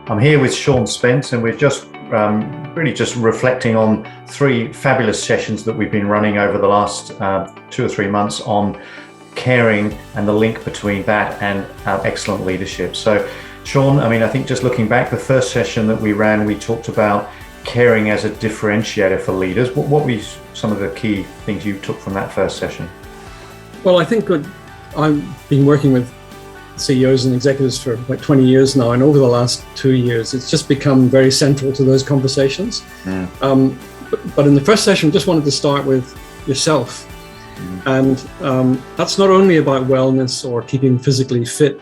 I'm here with Sean Spence, and we're just really just reflecting on 3 fabulous sessions that we've been running over the last 2 or 3 months on caring and the link between that and excellent leadership. So, Sean, I think just looking back, the first session that we ran, we talked about caring as a differentiator for leaders. What were some of the key things you took from that first session? Well, I think I've been working with CEOs and executives for like 20 years now, and over the last 2 years, it's just become very central to those conversations. But in the first session, just wanted to start with yourself. And that's not only about wellness or keeping physically fit.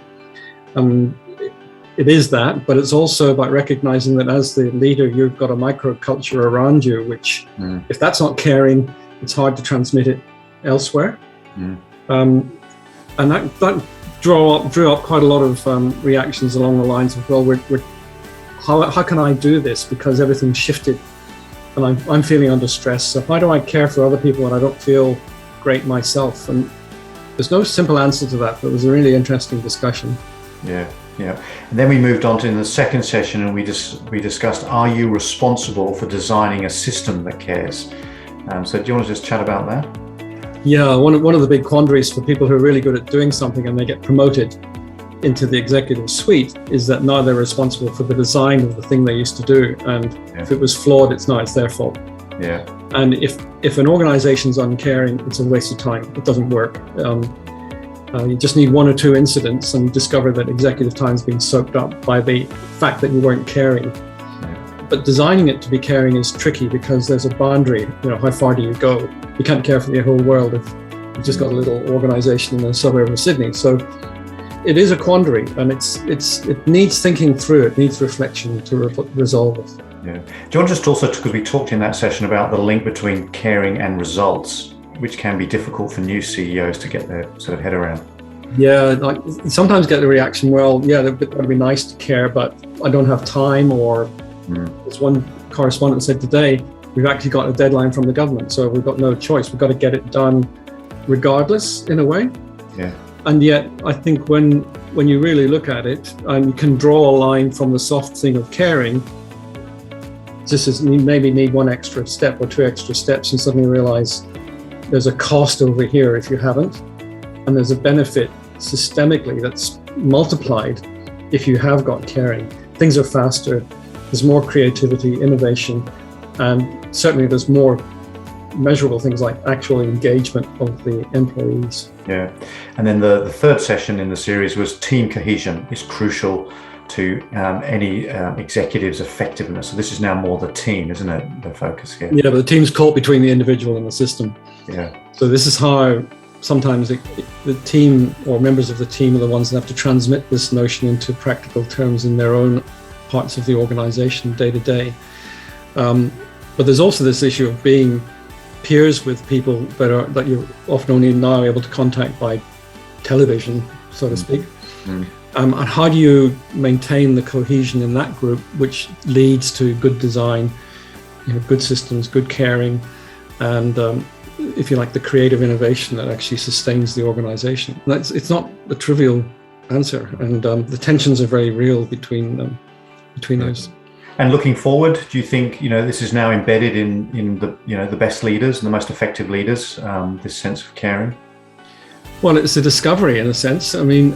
It is that, but it's also about recognizing that as the leader, you've got a microculture around you, which if that's not caring, it's hard to transmit it elsewhere. And that drew up quite a lot of reactions along the lines of, well, how can I do this? Because everything's shifted and I'm feeling under stress. So how do I care for other people when I don't feel great myself? And there's no simple answer to that, but it was a really interesting discussion. Yeah. And then we moved on to in the second session, and we discussed, are you responsible for designing a system that cares? So do you want to just chat about that? Yeah, one of the big quandaries for people who are really good at doing something and they get promoted into the executive suite is that now they're responsible for the design of the thing they used to do. And if it was flawed, it's their fault. Yeah. And if an organization's uncaring, it's a waste of time. It doesn't work. You just need 1 or 2 incidents and discover that executive time's been soaked up by the fact that you weren't caring. But designing it to be caring is tricky because there's a boundary. How far do you go? You can't care for the whole world if you've just got a little organization in a suburb of Sydney. So it is a quandary, and it needs thinking through. It needs reflection to resolve it. Yeah. Do you want to just also, because we talked in that session about the link between caring and results, which can be difficult for new CEOs to get their sort of head around? Yeah, I sometimes get the reaction, well, yeah, it would be nice to care, but I don't have time. Or as one correspondent said today, we've actually got a deadline from the government, so we've got no choice. We've got to get it done regardless, in a way. Yeah. And yet, I think when you really look at it, and you can draw a line from the soft thing of caring, just as you maybe need 1 extra step or 2 extra steps, and suddenly realize there's a cost over here if you haven't, and there's a benefit systemically that's multiplied if you have got caring. Things are faster, there's more creativity, innovation, and certainly there's more measurable things like actual engagement of the employees. Yeah, and then the third session in the series was team cohesion is crucial to any executive's effectiveness. So this is now more the team, isn't it, the focus here? Yeah, but the team's caught between the individual and the system. Yeah. So this is how sometimes the team or members of the team are the ones that have to transmit this notion into practical terms in their own parts of the organization day to day. But there's also this issue of being peers with people that you're often only now able to contact by television, so to speak. And how do you maintain the cohesion in that group, which leads to good design, good systems, good caring, and if you like, the creative innovation that actually sustains the organization. It's not a trivial answer, and the tensions are very real between those. And looking forward, do you think this is now embedded in the best leaders and the most effective leaders? This sense of caring. Well, it's a discovery in a sense. I mean,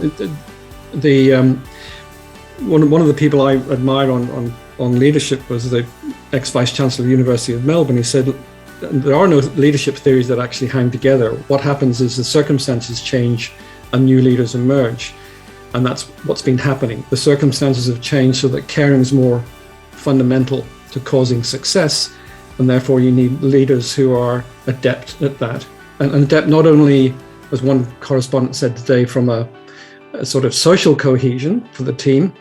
one of the people I admired on leadership was the ex-Vice Chancellor of the University of Melbourne. He said there are no leadership theories that actually hang together. What happens is the circumstances change and new leaders emerge, and that's what's been happening. The circumstances have changed so that caring is more fundamental to causing success, and therefore you need leaders who are adept at that, and adept not only, as one correspondent said today, from a sort of social cohesion for the team,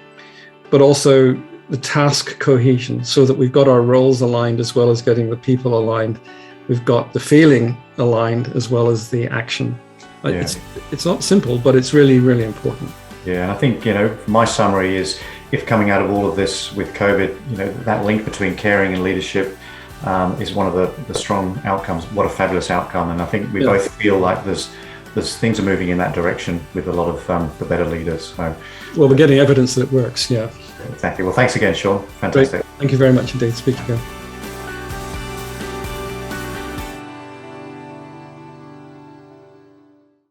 but also the task cohesion, so that we've got our roles aligned as well as getting the people aligned. We've got the feeling aligned as well as the action. Yeah. It's not simple, but it's really, really important. Yeah, and I think, my summary is, if coming out of all of this with COVID, that link between caring and leadership is one of the strong outcomes. What a fabulous outcome. And I think we both feel like there's things are moving in that direction with a lot of the better leaders. So, well, we're getting evidence that it works. Yeah. exactly. Well, thanks again, Sean. Fantastic. Great. Thank you very much indeed. Speak again.